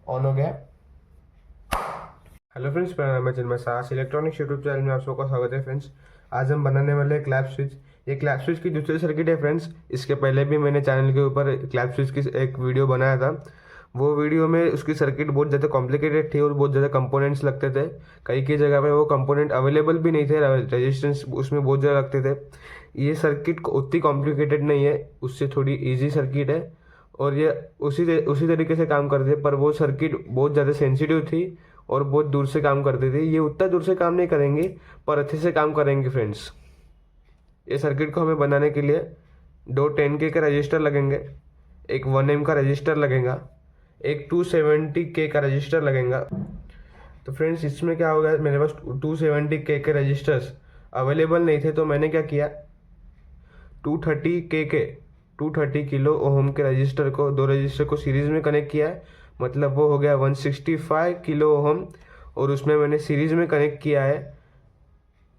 On हो गया। Hello friends, मेरा नाम है चिन्मय सास। इलेक्ट्रॉनिक्स यूट्यूब चैनल में आप सबका स्वागत है। फ्रेंड्स, आज हम बनाने वाले हैं क्लैप स्विच। ये क्लैप स्विच की दूसरी सर्किट है फ्रेंड्स। इसके पहले भी मैंने चैनल के ऊपर क्लैप स्विच की एक वीडियो बनाया था। वो वीडियो में उसकी सर्किट बहुत ज़्यादा कॉम्प्लिकेटेड थी और बहुत ज़्यादा कंपोनेंट्स लगते थे। कई कई जगह पे वो कंपोनेंट अवेलेबल भी नहीं थे, रेजिस्टेंस उसमें बहुत ज़्यादा लगते थे। ये सर्किट उतनी कॉम्प्लिकेटेड नहीं है, उससे थोड़ी ईजी सर्किट है और ये उसी तरीके से काम करती है। पर वो सर्किट बहुत ज़्यादा सेंसिटिव थी और बहुत दूर से काम करते थे। ये उतना दूर से काम नहीं करेंगे पर अच्छे से काम करेंगे फ्रेंड्स। ये सर्किट को हमें बनाने के लिए दो 10K का रजिस्टर लगेंगे, एक 1M का रजिस्टर लगेगा, एक 270K का रजिस्टर लगेगा। तो फ्रेंड्स, इसमें क्या होगा, मेरे पास 270K के रजिस्टर्स अवेलेबल नहीं थे तो मैंने क्या किया, 230K के 230 किलो ओम के रजिस्टर को, दो रजिस्टर को सीरीज में कनेक्ट किया है। मतलब वो हो गया 165 किलो ओम। और उसमें मैंने सीरीज में कनेक्ट किया है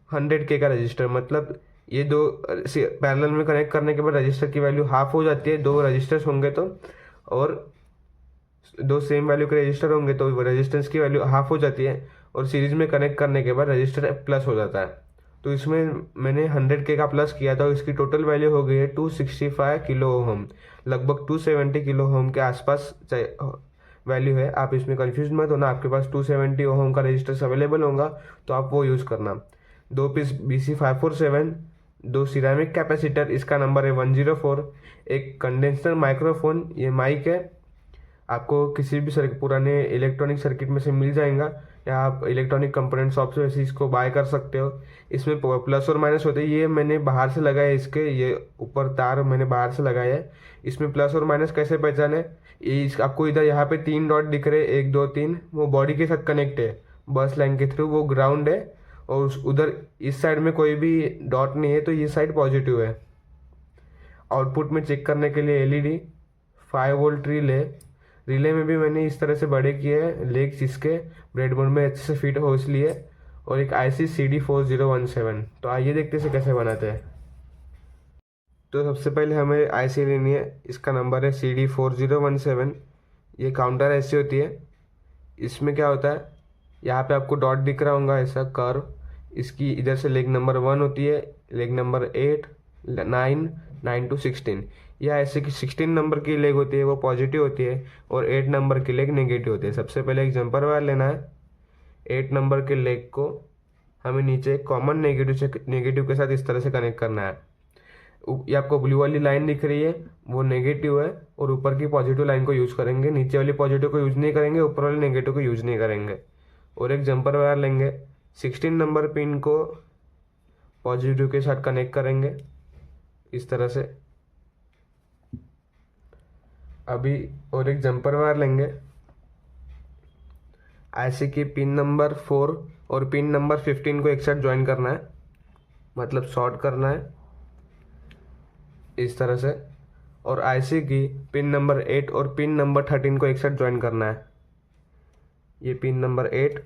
100K का रजिस्टर। मतलब ये दो पैरेलल में कनेक्ट करने के बाद रजिस्टर की वैल्यू हाफ हो जाती है, दो रजिस्टर्स होंगे तो। और दो सेम वैल्यू के रजिस्टर होंगे तो रेजिस्टेंस की वैल्यू हाफ हो जाती है और सीरीज में कनेक्ट करने के बाद रजिस्टर प्लस हो जाता है। तो इसमें मैंने 100K का प्लस किया था। इसकी टोटल वैल्यू हो गई है 265 किलो ओम, लगभग 270 किलो ओम के आसपास वैल्यू है। आप इसमें कंफ्यूज मत होना, आपके पास 270 ओम का रजिस्टर्स अवेलेबल होगा तो आप वो यूज़ करना। दो पीस BC547, दो सिरेमिक कैपेसिटर, इसका नंबर है 104, एक कंडेंसर माइक्रोफोन, ये माइक है, आपको किसी भी पुराने इलेक्ट्रॉनिक सर्किट में से मिल जाएगा या आप इलेक्ट्रॉनिक कंपोनेंट शॉप से वैसे इसको बाय कर सकते हो। इसमें प्लस और माइनस होते हैं। ये मैंने बाहर से लगाया है, इसके ये ऊपर तार मैंने बाहर से लगाया है। इसमें प्लस और माइनस कैसे पहचाने, आपको इधर यहाँ पे 3 डॉट दिख रहे हैं, 1 2 3, वो बॉडी के साथ कनेक्ट है बस लाइन के थ्रू, वो ग्राउंड है। और उधर इस साइड में कोई भी डॉट नहीं है तो ये साइड पॉजिटिव है। आउटपुट में चेक करने के लिए LED, 5 वोल्ट रिले में भी मैंने इस तरह से बड़े किए हैं लेग्स, इसके ब्रेडबोर्ड में अच्छे से फिट हो इसलिए। और एक IC CD4017। तो आइए देखते हैं इसे कैसे बनाते हैं। तो सबसे पहले हमें IC लेनी है, इसका नंबर है CD4017। ये काउंटर ऐसी होती है। इसमें क्या होता है, यहाँ पे आपको डॉट दिख रहा होगा ऐसा कर्व। इसकी इधर से लेग नंबर 1 होती है, लेग नंबर 8, 9, 9 to 16। या ऐसे कि 16 नंबर की लेग होती है वो पॉजिटिव होती है और 8 नंबर की लेग नेगेटिव होती है। सबसे पहले एक जंपर वायर लेना है। 8 नंबर के लेग को हमें नीचे कॉमन नेगेटिव के साथ इस तरह से कनेक्ट करना है। ये आपको ब्लू वाली लाइन दिख रही है, वो नेगेटिव है और ऊपर की पॉजिटिव लाइन को यूज़ करेंगे। नीचे वाली पॉजिटिव को यूज़ नहीं करेंगे, ऊपर वाली नेगेटिव को यूज़ नहीं करेंगे। और एक जंपर वायर लेंगे, 16 नंबर पिन को पॉजिटिव के साथ कनेक्ट करेंगे इस तरह से। अभी और एक जंपर वायर लेंगे, ऐसे कि पिन नंबर 4 और पिन नंबर 15 को एक साथ ज्वाइन करना है, मतलब शॉर्ट करना है इस तरह से। और IC की पिन नंबर 8 और पिन नंबर 13 को एक साथ ज्वाइन करना है। ये पिन नंबर 8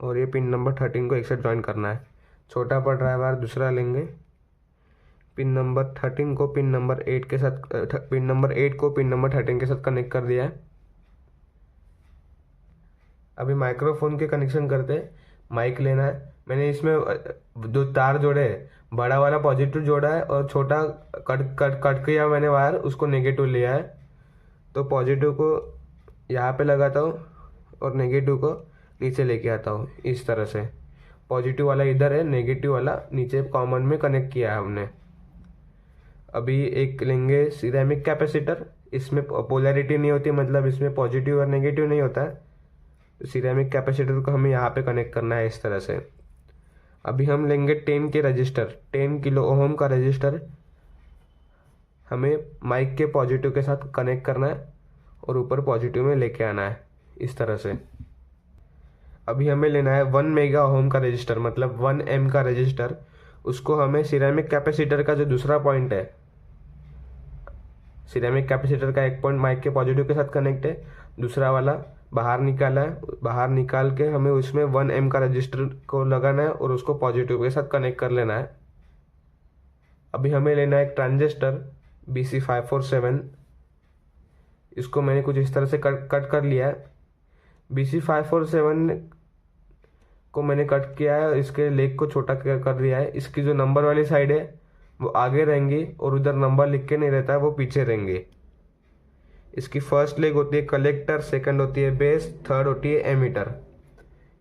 और ये पिन नंबर 13 को एक साथ ज्वाइन करना है। छोटा पड़ रहा है वायर, दूसरा लेंगे। पिन नंबर 13 को पिन नंबर 8 के साथ, पिन नंबर 8 को पिन नंबर 13 के साथ कनेक्ट कर दिया है। अभी माइक्रोफोन के कनेक्शन करते हैं। माइक लेना है, मैंने इसमें जो तार जोड़े हैं, बड़ा वाला पॉजिटिव जोड़ा है और छोटा कट कट कट किया मैंने वायर, उसको नेगेटिव लिया है। तो पॉजिटिव को यहाँ पे लगाता हूँ और नेगेटिव को नीचे लेके आता हूँ इस तरह से। पॉजिटिव वाला इधर है, नेगेटिव वाला नीचे कॉमन में कनेक्ट किया है हमने। अभी एक लेंगे सिरेमिक कैपेसिटर। इसमें पोलैरिटी नहीं होती, मतलब इसमें पॉजिटिव और नेगेटिव नहीं होता है। सिरेमिक कैपेसिटर को हमें यहाँ पे कनेक्ट करना है इस तरह से। अभी हम लेंगे 10K रजिस्टर, 10 किलो ओम का रजिस्टर हमें माइक के पॉजिटिव के साथ कनेक्ट करना है और ऊपर पॉजिटिव में लेके आना है इस तरह से। अभी हमें लेना है 1 मेगा ओम का रजिस्टर, मतलब 1M का रजिस्टर। उसको हमें सिरेमिक कैपेसिटर का जो दूसरा पॉइंट है, सिरेमिक कैपेसिटर का एक पॉइंट माइक के पॉजिटिव के साथ कनेक्ट है, दूसरा वाला बाहर निकाला है। बाहर निकाल के हमें उसमें 1M का रजिस्टर को लगाना है और उसको पॉजिटिव के साथ कनेक्ट कर लेना है। अभी हमें लेना है एक ट्रांजिस्टर BC547। इसको मैंने कुछ इस तरह से कट कर लिया है। BC547 को मैंने कट किया है, इसके लेग को छोटा कर दिया है। इसकी जो नंबर वाली साइड है वो आगे रहेंगी और उधर नंबर लिख के नहीं रहता है, वो पीछे रहेंगे। इसकी फर्स्ट लेग होती है कलेक्टर, सेकंड होती है बेस, थर्ड होती है एमीटर।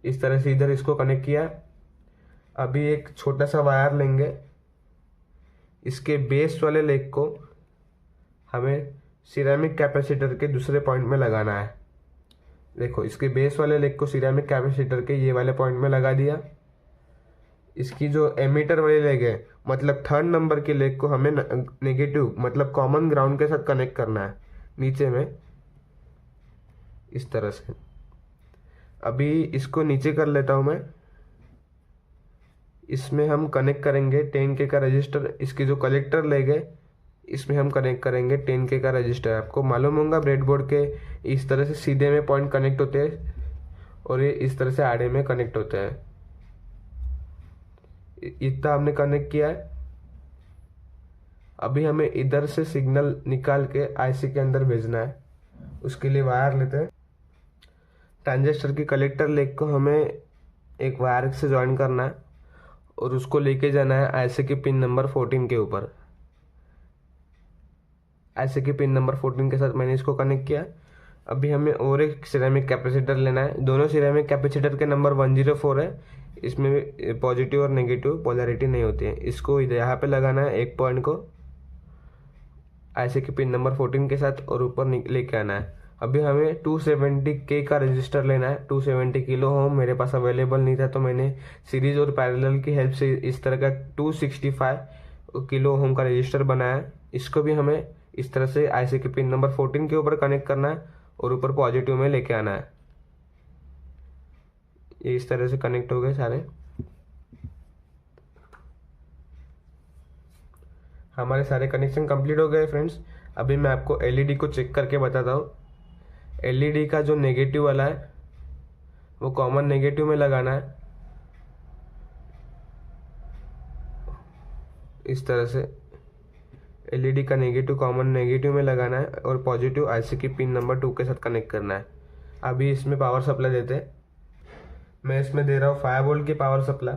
इस तरह से इधर इसको कनेक्ट किया। अभी एक छोटा सा वायर लेंगे, इसके बेस वाले लेग को हमें सिरेमिक कैपेसिटर के दूसरे पॉइंट में लगाना है। देखो, इसके बेस वाले लेग को सिरेमिक कैपेसिटर के ये वाले पॉइंट में लगा दिया। इसकी जो एमीटर वाली लेग है, मतलब थर्ड नंबर की लेग को हमें नेगेटिव मतलब कॉमन ग्राउंड के साथ कनेक्ट करना है नीचे में, इस तरह से। अभी इसको नीचे कर लेता हूँ मैं। इसमें हम कनेक्ट करेंगे 10K का रजिस्टर। इसकी जो कलेक्टर लेग है इसमें हम कनेक्ट करेंगे 10K का रजिस्टर। आपको मालूम होगा ब्रेडबोर्ड के इस तरह से सीधे में पॉइंट कनेक्ट होते हैं और ये इस तरह से आड़े में कनेक्ट होते हैं। इतना हमने कनेक्ट किया है। अभी हमें इधर से सिग्नल निकाल के आईसी के अंदर भेजना है। उसके लिए वायर लेते हैं। ट्रांजिस्टर की कलेक्टर लेग को हमें एक वायर से ज्वाइन करना है और उसको लेके जाना है आईसी के पिन नंबर 14 के ऊपर। आईसी के पिन नंबर 14 के साथ मैंने इसको कनेक्ट किया। अभी हमें और एक सिरेमिक कैपेसिटर लेना है। दोनों सिरेमिक कैपेसिटर के नंबर 104 है। इसमें पॉजिटिव और नेगेटिव पोलैरिटी नहीं होती है। इसको यहाँ पे लगाना है एक पॉइंट को आईसी के पिन नंबर 14 के साथ और ऊपर लेके आना है। अभी हमें 270K का रजिस्टर लेना है। 270 किलो ओम मेरे पास अवेलेबल नहीं था, तो मैंने सीरीज और पैरेलल की हेल्प से इस तरह का 265 किलो ओम का रजिस्टर बनाया है। इसको भी हमें इस तरह से आईसी के पिन नंबर 14 के ऊपर कनेक्ट करना है और ऊपर पॉजिटिव में लेके आना है। ये इस तरह से कनेक्ट हो गए सारे। हमारे सारे कनेक्शन कंप्लीट हो गए फ्रेंड्स। अभी मैं आपको एलईडी को चेक करके बताता हूँ। एलईडी का जो नेगेटिव वाला है वो कॉमन नेगेटिव में लगाना है, इस तरह से। एलईडी का नेगेटिव कॉमन नेगेटिव में लगाना है और पॉजिटिव आईसी की पिन नंबर 2 के साथ कनेक्ट करना है। अभी इसमें पावर सप्लाई देते हैं। मैं इसमें दे रहा हूँ 5 वोल्ट की पावर सप्लाई।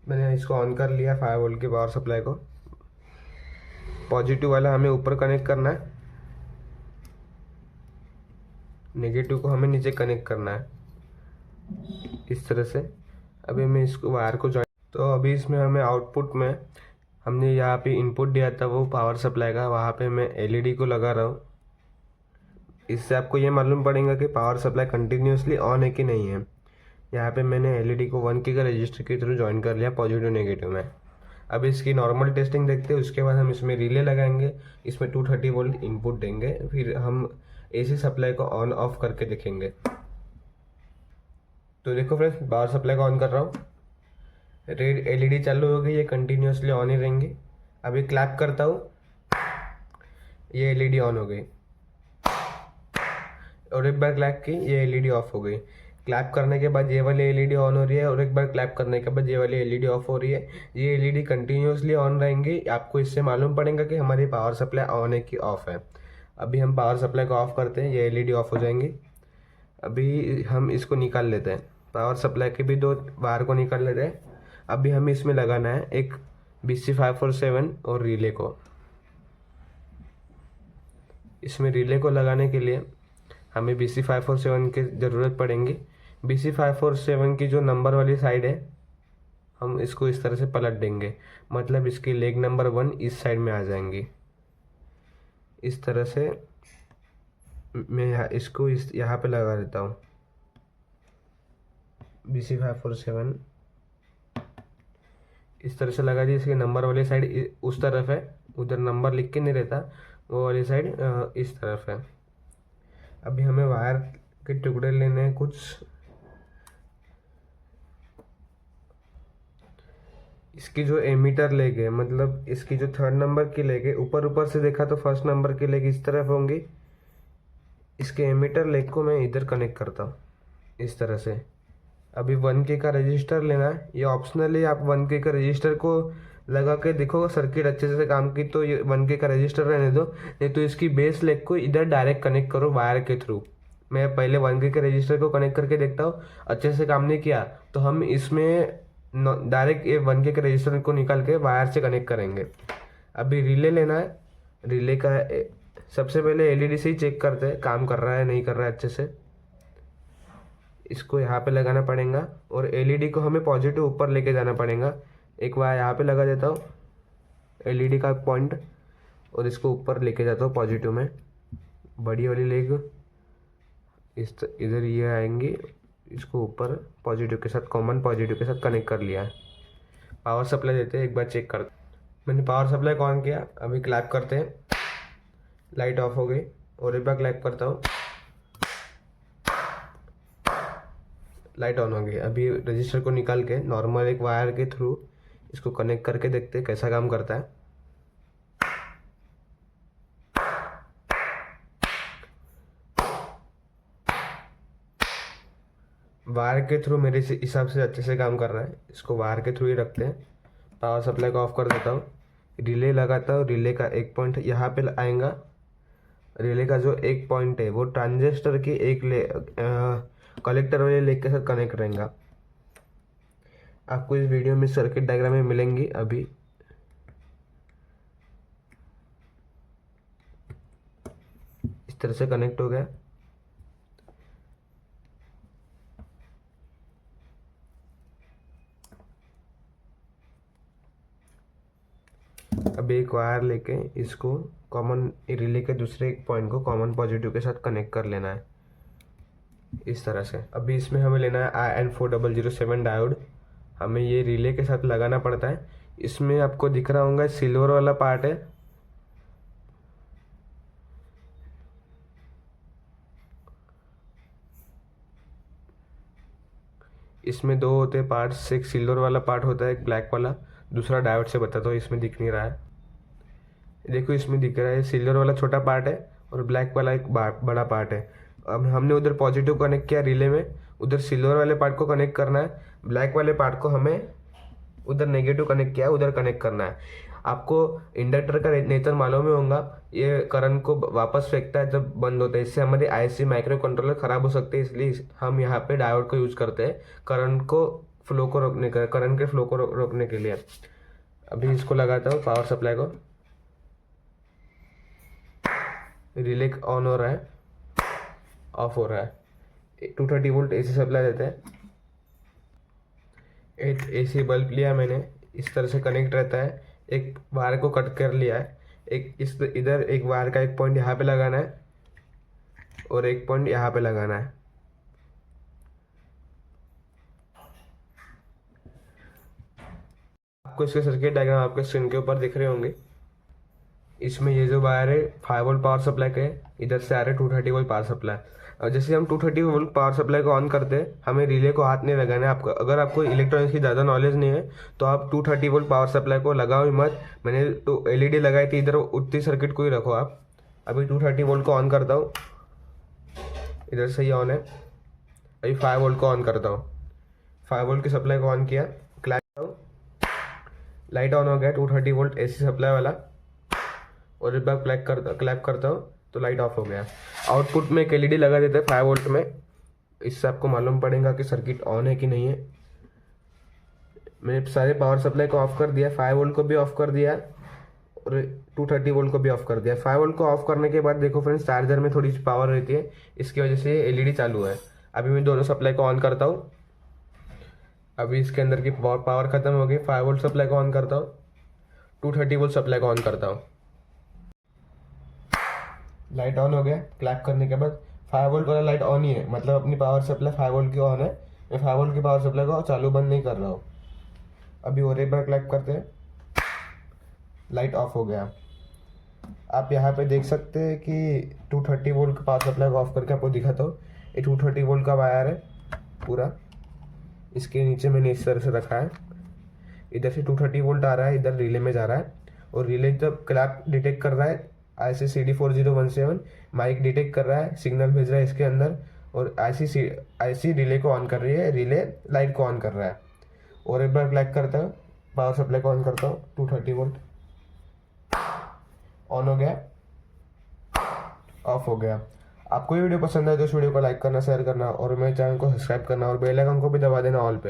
मैंने इसको ऑन कर लिया 5 वोल्ट की पावर सप्लाई को। पॉजिटिव वाला हमें ऊपर कनेक्ट करना है, नेगेटिव को हमें नीचे कनेक्ट करना है, इस तरह से। अभी मैं इसको वायर को जॉइन, तो अभी इसमें हमें आउटपुट में हमने यहाँ पे इनपुट दिया था वो पावर सप्लाई का, वहाँ पे मैं एलईडी को लगा रहा हूँ। इससे आपको ये मालूम पड़ेगा कि पावर सप्लाई कंटिन्यूसली ऑन है कि नहीं है। यहाँ पे मैंने एलईडी को 1K का रजिस्टर के थ्रू ज्वाइन कर लिया पॉजिटिव नेगेटिव में। अब इसकी नॉर्मल टेस्टिंग देखते हैं। उसके बाद हम इसमें रिले लगाएंगे, इसमें 230 वोल्ट इनपुट देंगे, फिर हम एसी सप्लाई को ऑन ऑफ करके देखेंगे। तो देखो फ्रेंड्स, पावर सप्लाई को ऑन कर रहा हूँ। रेड एलईडी चालू हो गई, ये कंटिन्यूसली ऑन ही रहेंगी। अभी क्लैप करता हूँ, ये एलईडी ऑन हो गई। और एक बार क्लैप की, ये एलईडी ऑफ हो गई। क्लैप करने के बाद ये वाली एलईडी ऑन हो रही है और एक बार क्लैप करने के बाद ये वाली एलईडी ऑफ हो रही है। ये एलईडी कंटिन्यूसली ऑन रहेंगी। आपको इससे मालूम पड़ेगा कि हमारी पावर सप्लाई ऑन है कि ऑफ है। अभी हम पावर सप्लाई को ऑफ करते हैं, ये एलईडी ऑफ हो जाएंगी। अभी हम इसको निकाल लेते हैं, पावर सप्लाई के भी 2 वायर को निकाल लेते हैं। अभी हमें इसमें लगाना है एक BC547 और रिले को। इसमें रिले को लगाने के लिए हमें BC547 की ज़रूरत पड़ेगी। BC547 की जो नंबर वाली साइड है हम इसको इस तरह से पलट देंगे, मतलब इसकी लेग नंबर 1 इस साइड में आ जाएंगी। इस तरह से मैं इसको यहाँ पे लगा देता हूँ। BC547 इस तरह से लगा दी। इसकी नंबर वाली साइड उस तरफ है, उधर नंबर लिख के नहीं रहता, वो वाली साइड इस तरफ है। अभी हमें वायर के टुकड़े लेने हैं कुछ। इसकी जो एमीटर लेग है, मतलब इसकी जो थर्ड नंबर की लेग है, ऊपर से देखा तो फर्स्ट नंबर की लेग इस तरफ होंगी। इसके एमीटर लेग को मैं इधर कनेक्ट करता हूँ, इस तरह से। अभी 1K का रजिस्टर लेना है, ये ऑप्शनल है। आप 1K का रजिस्टर को लगा के देखो सर्किट अच्छे से काम की तो ये 1K का रजिस्टर रहने दो, नहीं तो इसकी बेस लेग को इधर डायरेक्ट कनेक्ट करो वायर के थ्रू। मैं पहले 1K के रजिस्टर को कनेक्ट करके देखता हूँ, अच्छे से काम नहीं किया तो हम इसमें डायरेक्ट ये 1K के रजिस्टर को निकाल के वायर से कनेक्ट करेंगे। अभी रिले लेना है। रिले का सबसे पहले एलईडी से ही चेक करते हैं काम कर रहा है नहीं कर रहा है अच्छे से। इसको यहाँ पे लगाना पड़ेगा और एलईडी को हमें पॉजिटिव ऊपर लेके जाना पड़ेगा। एक बार यहाँ पे लगा देता हूँ एलईडी का पॉइंट और इसको ऊपर लेके जाता हूँ पॉजिटिव में। बड़ी वाली लेग इधर ये आएंगी, इसको ऊपर पॉजिटिव के साथ कॉमन पॉजिटिव के साथ कनेक्ट कर लिया है। पावर सप्लाई देते हैं, एक बार चेक करते। मैंने पावर सप्लाई को ऑन किया, अभी क्लैप करते हैं। लाइट ऑफ हो गई और एक बार क्लैप करता हूँ, लाइट ऑन हो गई। अभी रजिस्टर को निकाल के नॉर्मल एक वायर के थ्रू इसको कनेक्ट करके देखते हैं कैसा काम करता है। वायर के थ्रू मेरे हिसाब से अच्छे से काम कर रहा है, इसको वायर के थ्रू ही रखते हैं। पावर सप्लाई को ऑफ कर देता हूँ, रिले लगाता हूँ। रिले का एक पॉइंट यहाँ पे आएगा। रिले का जो एक पॉइंट है वो ट्रांजिस्टर की एक कलेक्टर वाले लेग के साथ कनेक्ट रहेगा। आपको इस वीडियो में सर्किट डायग्राम में मिलेंगी। अभी इस तरह से कनेक्ट हो गया। अब एक वायर लेके इसको कॉमन रिले के दूसरे एक पॉइंट को कॉमन पॉजिटिव के साथ कनेक्ट कर लेना है इस तरह से। अभी इसमें हमें लेना है IN4007 डायोड। हमें ये रिले के साथ लगाना पड़ता है। इसमें आपको दिख रहा होगा सिल्वर वाला पार्ट है, इसमें दो होते हैं पार्ट्स, एक सिल्वर वाला पार्ट होता है एक ब्लैक वाला। दूसरा डायोड से बताता हूँ, इसमें दिख नहीं रहा है। देखो इसमें दिख रहा है सिल्वर वाला छोटा पार्ट है और ब्लैक वाला एक बड़ा पार्ट है। अब हमने उधर पॉजिटिव कनेक्ट किया रिले में, उधर सिल्वर वाले पार्ट को कनेक्ट करना है। ब्लैक वाले पार्ट को हमें उधर नेगेटिव कनेक्ट किया, उधर कनेक्ट करना है। आपको इंडक्टर का नेचर मालूम ही होगा, ये करंट को वापस फेंकता है जब बंद होता है। इससे हमारे आईसी माइक्रो कंट्रोलर ख़राब हो सकते हैं, इसलिए हम यहाँ पे डायोड को यूज़ करते हैं करंट को फ्लो को रोकने का, करंट के फ्लो को रोकने के लिए। अभी इसको लगाता हूँ पावर सप्लाई को। रिले ऑन हो रहा है, ऑफ हो रहा है। 230 वोल्ट एसी सप्लाई देते हैं। एक एसी बल्ब लिया मैंने, इस तरह से कनेक्ट रहता है। एक वायर को कट कर लिया है, एक इस इधर एक वायर का एक पॉइंट यहाँ पे लगाना है और एक पॉइंट यहाँ पे लगाना है। आपको इसके सर्किट डायग्राम आपके स्क्रीन के ऊपर दिख रहे होंगे। इसमें ये जो वायर है 5 वोल्ट पावर सप्लाई के, इधर से आ रहे 230 वोल्ट पावर सप्लाई। और जैसे हम 230 वोल्ट पावर सप्लाई को ऑन करते हैं, हमें रिले को हाथ नहीं लगाना है। आपको अगर आपको इलेक्ट्रॉनिक्स की ज़्यादा नॉलेज नहीं है तो आप 230 वोल्ट पावर सप्लाई को लगाओ ही मत। मैंने तो एलईडी लगाई थी, इधर उतनी सर्किट को ही रखो आप। अभी 230 वोल्ट को ऑन करता हूँ, इधर से ही ऑन है। अभी 5 वोल्ट को ऑन करता हूँ। 5 वोल्ट की सप्लाई को ऑन किया, लाइट ऑन हो गया 230 वोल्ट एसी सप्लाई वाला। और एक बार क्लैप करता हूँ तो लाइट ऑफ हो गया। आउटपुट में एक एलईडी लगा देते हैं 5 वोल्ट में, इससे आपको मालूम पड़ेगा कि सर्किट ऑन है कि नहीं है। मैंने सारे पावर सप्लाई को ऑफ कर दिया, 5 वोल्ट को भी ऑफ कर दिया और 230 वोल्ट को भी ऑफ कर दिया। 5 वोल्ट को ऑफ करने के बाद देखो फ्रेंड्स, चार्जर में थोड़ी सी पावर रहती है, इसकी वजह से एलईडी चालू है। अभी मैं दोनों सप्लाई को ऑन करता हूँ। अभी इसके अंदर की पावर खत्म हो गई। 5 वोल्ट सप्लाई को ऑन करता हूँ, 230 वोल्ट सप्लाई को ऑन करता हूँ। लाइट ऑन हो गया क्लैप करने के बाद। 5 वोल्ट वाला लाइट ऑन ही है, मतलब अपनी पावर सप्लाई 5 वोल्ट की ऑन है। मैं 5 वोल्ट की पावर सप्लाई को चालू बंद नहीं कर रहा हूँ। अभी और एक बार क्लैप करते हैं, लाइट ऑफ हो गया। आप यहाँ पे देख सकते हैं कि 230 वोल्ट का पावर सप्लाई को ऑफ करके आपको दिखाता हूँ। ये 230 वोल्ट का वायर है पूरा, इसके नीचे मैंने इस तरह से रखा है। इधर से 230 वोल्ट आ रहा है, इधर रिले में जा रहा है और रिले जब क्लैप डिटेक्ट कर रहा है IC CD4017 माइक डिटेक्ट कर रहा है, सिग्नल भेज रहा है इसके अंदर और IC रिले को ऑन कर रही है, रिले लाइट को ऑन कर रहा है। और एक बार क्लैप करता है पावर सप्लाई को ऑन करता हूँ। 230 वोल्ट ऑन हो गया, ऑफ हो गया। आपको ये वीडियो पसंद है तो इस वीडियो को लाइक करना, शेयर करना और मेरे चैनल को सब्सक्राइब करना और बेल आइकन को भी दबा देना ऑल पे।